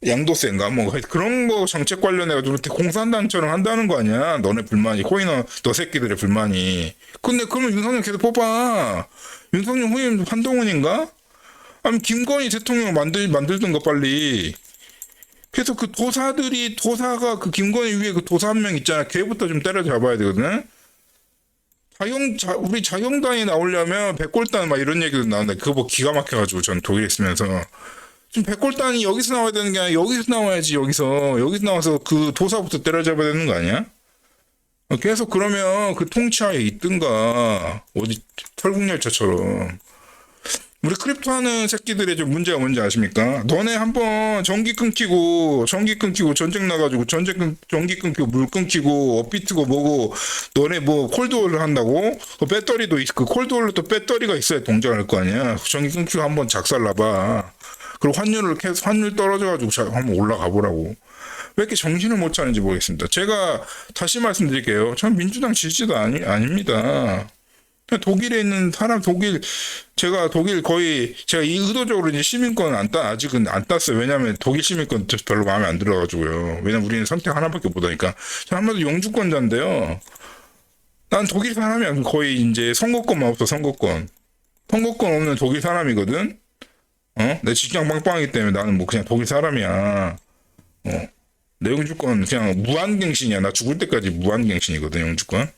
양도세인가? 그런 거 정책 관련해가지고 공산당처럼 한다는 거 아니야? 너네 불만이, 너 새끼들의 불만이. 근데 그러면 윤석열 계속 뽑아. 윤석열 후임 한동훈인가? 아니, 김건희 대통령 만들든가 빨리. 그래서 도사가 김건희 위에 도사 한 명 있잖아. 걔부터 좀 때려잡아야 되거든? 우리 자경단이 나오려면 백골단 이런 얘기도 나오는데 그거 기가 막혀가지고 전 독일에 있으면서 좀 백골단이 여기서 나와야 되는 게 아니라 여기서 나와야지. 여기서 나와서 그 도사부터 때려잡아야 되는 거 아니야? 계속 그러면 그 통치하에 있든가 어디 털국열차처럼. 우리 크립토 하는 새끼들의 좀 문제가 뭔지 아십니까? 너네 한번 전기 끊기고 전쟁 나가지고 전기 끊기고 물 끊기고 업비트고 뭐고 너네 콜드홀을 한다고? 배터리도 있고 콜드홀로 또 배터리가 있어야 동작할 거 아니야. 전기 끊기고 한번 작살나봐. 그리고 환율 떨어져가지고 한번 올라가 보라고. 왜 이렇게 정신을 못 차는지 모르겠습니다. 제가 다시 말씀드릴게요. 전 민주당 지지도 아닙니다. 그냥 독일에 있는 사람, 제가 독일 거의, 제가 이 의도적으로 이제 시민권 아직은 안 땄어요. 왜냐면 독일 시민권 별로 마음에 안 들어가지고요. 왜냐면 우리는 선택 하나밖에 못 하니까. 저 한마디로 영주권자인데요. 난 독일 사람이야. 거의 이제 선거권만 없어, 선거권. 선거권 없는 독일 사람이거든? 내 직장 빵빵하기 때문에 나는 뭐 그냥 독일 사람이야. 내 영주권 그냥 무한갱신이야. 나 죽을 때까지 무한갱신이거든, 영주권.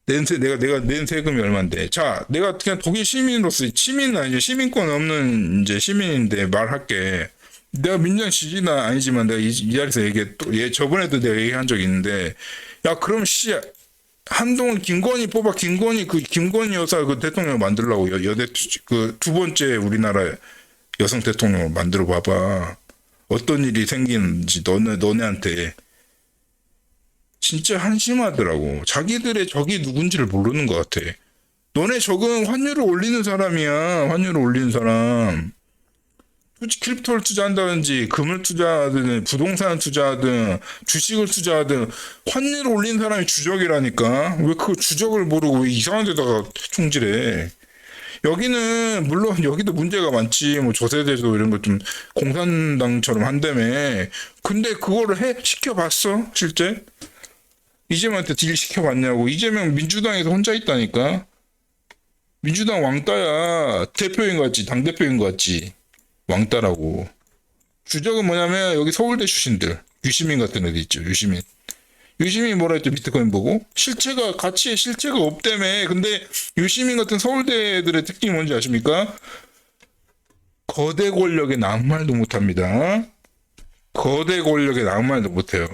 내가 낸 세금이 얼만데. 자, 내가 그냥 독일 시민으로서, 시민은 아니지, 시민권 없는 이제 시민인데 말할게. 내가 민주당 지지는 아니지만 내가 이 자리에서 저번에도 내가 얘기한 적이 있는데, 야, 그럼 한동훈 김건희 뽑아. 김건희 여사 그 대통령 만들라고 여대 그 두 번째 우리나라 여성 대통령을 만들어 봐봐. 어떤 일이 생기는지 너네한테. 진짜 한심하더라고. 자기들의 적이 누군지를 모르는 것 같아. 너네 적은 환율을 올리는 사람이야. 환율을 올리는 사람. 크립토를 투자한다든지 금을 투자하든 부동산 투자하든 주식을 투자하든 환율을 올리는 사람이 주적이라니까. 왜 그 주적을 모르고 왜 이상한 데다가 총질해. 여기는 물론 여기도 문제가 많지. 뭐 조세대도 이런 거 좀 공산당처럼 한다며. 근데 그거를 시켜봤어 실제? 이재명한테 딜 시켜봤냐고. 이재명 민주당에서 혼자 있다니까. 민주당 왕따야. 대표인 것 같지. 당대표인 것 같지. 왕따라고. 주적은 뭐냐면 여기 서울대 출신들. 유시민 같은 애들 있죠. 유시민 뭐라 했죠? 비트코인 보고. 가치에 실체가 없다며. 근데 유시민 같은 서울대 애들의 특징이 뭔지 아십니까? 거대 권력에 아무 말도 못합니다. 거대 권력에 아무 말도 못해요.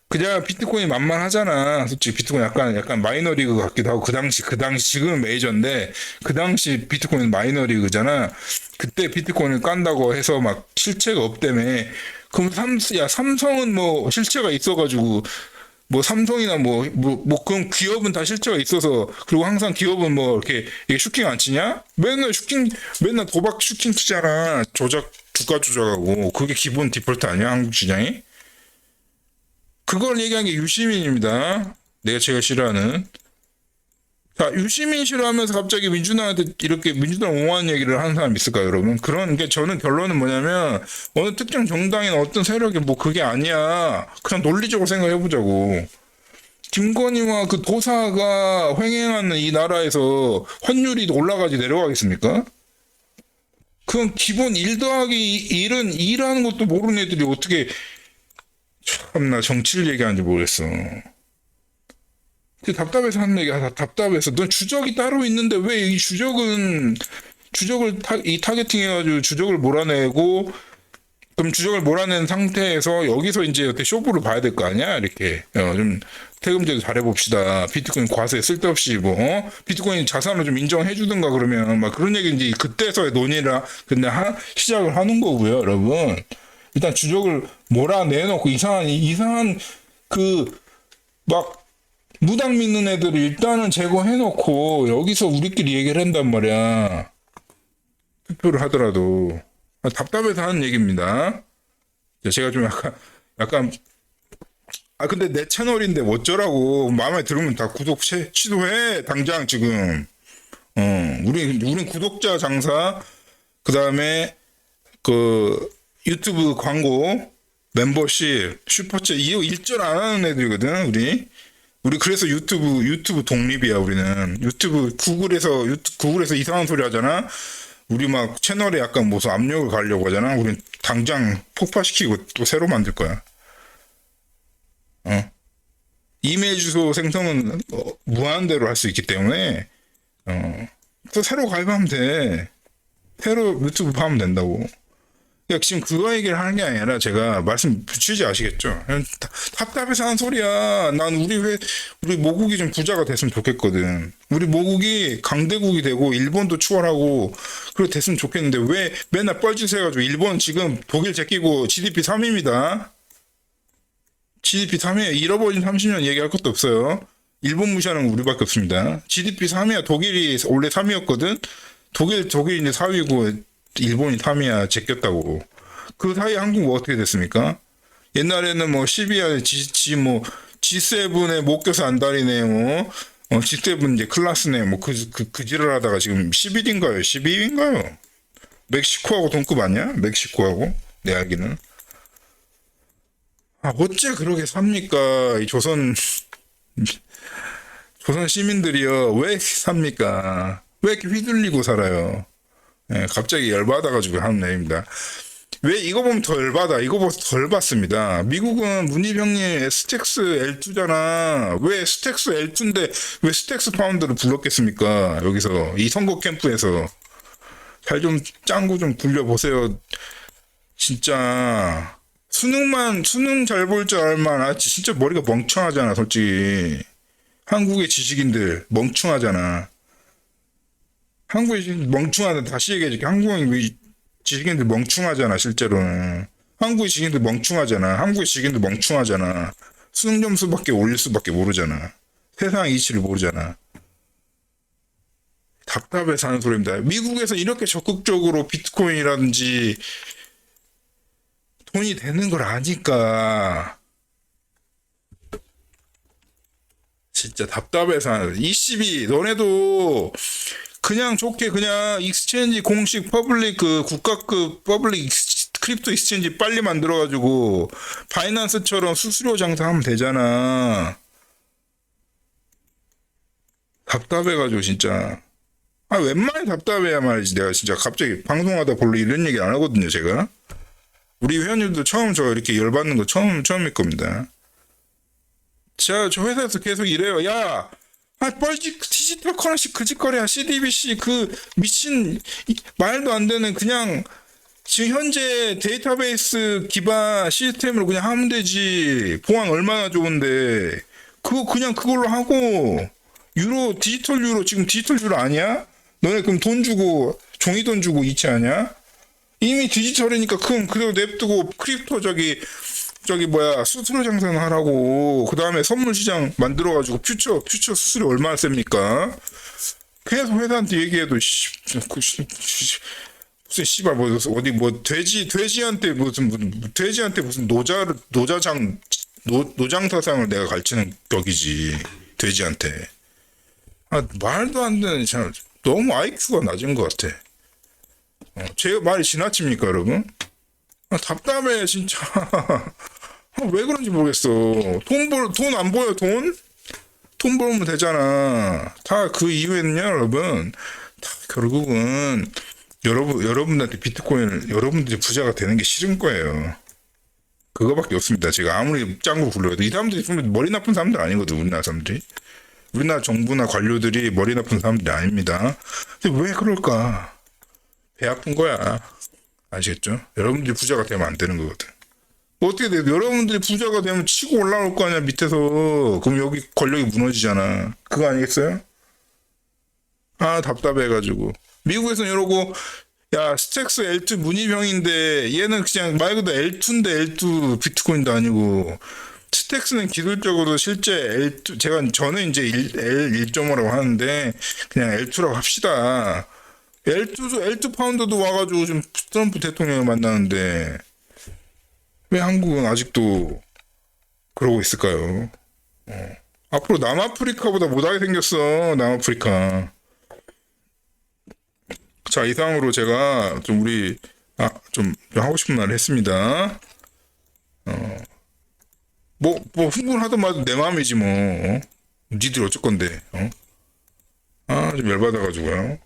그냥 비트코인 만만하잖아. 솔직히 비트코인 약간 마이너리그 같기도 하고, 그 당시 지금은 메이저인데, 그 당시 비트코인 마이너리그잖아. 그때 비트코인을 깐다고 해서 막 실체가 없다며. 그럼 삼성은 뭐 실체가 있어가지고, 뭐 삼성이나 그럼 기업은 다 실체가 있어서, 그리고 항상 기업은 뭐 이렇게 슈킹 안 치냐? 맨날 도박 슈킹 치잖아. 주가 조작하고. 그게 기본 디폴트 아니야? 한국 시장이? 그걸 얘기한 게 유시민입니다. 제가 싫어하는. 자, 유시민 싫어하면서 갑자기 민주당한테 이렇게 민주당 옹호하는 얘기를 하는 사람 있을까요, 여러분? 그런 게 저는 결론은 뭐냐면, 어느 특정 정당이나 어떤 세력이 뭐 그게 아니야. 그냥 논리적으로 생각해보자고. 김건희와 그 도사가 횡행하는 이 나라에서 환율이 올라가지 내려가겠습니까? 그건 기본 1 더하기 1은 2라는 것도 모르는 애들이 어떻게 참나 정치를 얘기하는지 모르겠어. 답답해서 하는 얘기야. 답답해서. 넌 주적이 따로 있는데 왜 이 주적을 타겟팅 해가지고 주적을 몰아내고, 그럼 주적을 몰아낸 상태에서 여기서 이제 어떻게 쇼부를 봐야 될 거 아니야? 이렇게. 좀 세금제도 잘해봅시다. 비트코인 과세 쓸데없이 비트코인 자산을 좀 인정해주든가 그러면 막 그런 얘기 이제 그때서야 논의를 근데 시작을 하는 거고요, 여러분. 일단 주적을 몰아내놓고 이상한 막 무당 믿는 애들을 일단은 제거해놓고 여기서 우리끼리 얘기를 한단 말이야. 투표를 하더라도. 답답해서 하는 얘기입니다. 제가 좀 약간 근데 내 채널인데 어쩌라고. 마음에 들으면 다 구독 취소해 당장 지금. 우린 구독자 장사, 그 다음에 유튜브 광고, 멤버십, 슈퍼챗 이거 일절 안 하는 애들이거든. 우리 그래서 유튜브 독립이야. 우리는 구글에서 이상한 소리 하잖아. 우리 막 채널에 약간 무슨 압력을 가려고 하잖아. 우린 당장 폭파시키고 또 새로 만들 거야. 이메일 주소 생성은 무한대로 할 수 있기 때문에 또 새로 가입하면 돼. 새로 유튜브 하면 된다고. 지금 그거 얘기를 하는 게 아니라 제가 말씀 취지 아시겠죠? 답답해서 하는 소리야. 난 우리 모국이 좀 부자가 됐으면 좋겠거든. 우리 모국이 강대국이 되고 일본도 추월하고 그렇게 됐으면 좋겠는데 왜 맨날 뻘짓 해가지고. 일본 지금 독일 제끼고 GDP 3위입니다. GDP 3위. 잃어버린 30년 얘기할 것도 없어요. 일본 무시하는 건 우리밖에 없습니다. GDP 3위야. 독일이 원래 3위였거든. 독일이 이제 4위고 일본이 3위야. 제꼈다고. 그 사이에 한국 어떻게 됐습니까? 옛날에는 12야 G7에 못 껴서 안달이네. G7 이제 클라스네, 뭐, 그 지랄 하다가 지금 11인가요? 12위인가요? 멕시코하고 동급 아니야? 멕시코하고? 내 알기는. 아, 어째 그러게 삽니까? 이 조선 시민들이요. 왜 이렇게 삽니까? 왜 이렇게 휘둘리고 살아요? 예, 갑자기 열받아가지고 하는 얘기입니다. 왜 이거 보면 더 열받아? 이거 보면 더 열받습니다. 미국은 문희병님 스택스 L2잖아. 왜 스택스 L2인데 왜 스택스 파운드를 불렀겠습니까? 여기서 이 선거 캠프에서 잘 좀 짱구 좀 굴려보세요. 진짜 수능 잘 볼 줄 알만 알지. 진짜 머리가 멍청하잖아, 솔직히. 한국의 지식인들 멍청하잖아. 한국의 지식인들 멍청하다. 다시 얘기해줄게. 한국의 지식인들 멍청하잖아, 실제로는. 한국의 지식인들 멍청하잖아. 한국의 지식인들 멍청하잖아. 수능 점수밖에 올릴 수밖에 모르잖아. 세상 이치를 모르잖아. 답답해서 하는 소리입니다. 미국에서 이렇게 적극적으로 비트코인이라든지 돈이 되는 걸 아니까 진짜 답답해서 하는 거야. 22 너네도 그냥 좋게 그냥 익스체인지 공식 퍼블릭 그 국가급 퍼블릭 크립토 익스체인지 빨리 만들어가지고 바이낸스처럼 수수료 장사하면 되잖아. 답답해가지고 진짜. 아 웬만히 답답해야 말이지. 내가 진짜 갑자기 방송하다 별로 이런 얘기 안 하거든요 제가. 우리 회원님도 처음 저 이렇게 열받는 거 처음일 겁니다. 제가 저 회사에서 계속 이래요. 야, 뻘짓 디지털 커런시 그짓거리야. CDBC 그 미친 말도 안 되는 그냥 지금 현재 데이터베이스 기반 시스템으로 그냥 하면 되지. 보안 얼마나 좋은데. 그거 그냥 그걸로 하고 유로 디지털 유로 지금 디지털 유로 아니야? 너네 그럼 돈 주고 종이 돈 주고 이체 아니야? 이미 디지털이니까 그럼 그대로 냅두고 크립토 저기 뭐야 수수료 장사는 하라고. 그 다음에 선물 시장 만들어가지고 퓨처 수수료 얼마나 셉니까? 계속 회사한테 얘기해도 무슨 씨발 뭐 어디 뭐 돼지한테 무슨 노장사상을 내가 가르치는 격이지. 돼지한테. 아 말도 안 되는 참 너무 IQ가 낮은 것 같아. 제 말이 지나칩니까 여러분? 아, 답답해 진짜. 아, 왜 그런지 모르겠어. 돈 안 보여 돈? 돈 벌면 되잖아. 다 그 이유에는요 여러분. 다 결국은 여러분들한테 비트코인을 여러분들이 부자가 되는 게 싫은 거예요. 그거밖에 없습니다. 제가 아무리 짱구 굴려도 이 사람들이 머리 나쁜 사람들 아니거든. 우리나라 사람들이. 우리나라 정부나 관료들이 머리 나쁜 사람들이 아닙니다. 근데 왜 그럴까? 배 아픈 거야. 아시겠죠? 여러분들이 부자가 되면 안 되는 거거든. 뭐 어떻게 돼? 여러분들이 부자가 되면 치고 올라올 거 아니야, 밑에서. 그럼 여기 권력이 무너지잖아. 그거 아니겠어요? 아, 답답해가지고. 미국에서는 이러고, 야, 스택스 L2 문희병인데, 얘는 그냥 말 그대로 L2인데 L2 비트코인도 아니고, 스택스는 기술적으로 실제 L2, 저는 이제 L1.5라고 하는데, 그냥 L2라고 합시다. L2 파운드도 와가지고 지금 트럼프 대통령을 만나는데 왜 한국은 아직도 그러고 있을까요? 앞으로 남아프리카보다 못하게 생겼어. 남아프리카. 자 이상으로 제가 좀 좀 하고 싶은 말을 했습니다. 뭐 흥분을 하든 말든 내 마음이지 뭐. 니들 어쩔 건데. 좀 열받아가지고요.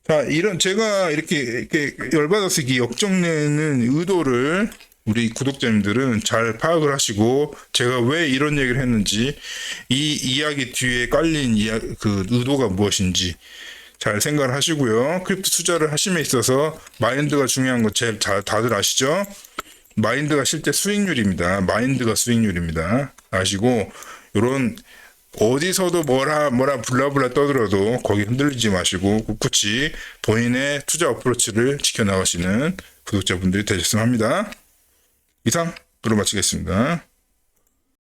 자, 제가 이렇게 열받아서 이렇게 역정내는 의도를 우리 구독자님들은 잘 파악을 하시고, 제가 왜 이런 얘기를 했는지, 이 이야기 뒤에 깔린 그 의도가 무엇인지 잘 생각을 하시고요. 크립토 투자를 하심에 있어서 마인드가 중요한 거 다들 아시죠? 마인드가 실제 수익률입니다. 마인드가 수익률입니다. 아시고, 요런 어디서도 뭐라 블라블라 떠들어도 거기 흔들리지 마시고 꿋꿋이 본인의 투자 어프로치를 지켜나가시는 구독자분들이 되셨으면 합니다. 이상으로 마치겠습니다.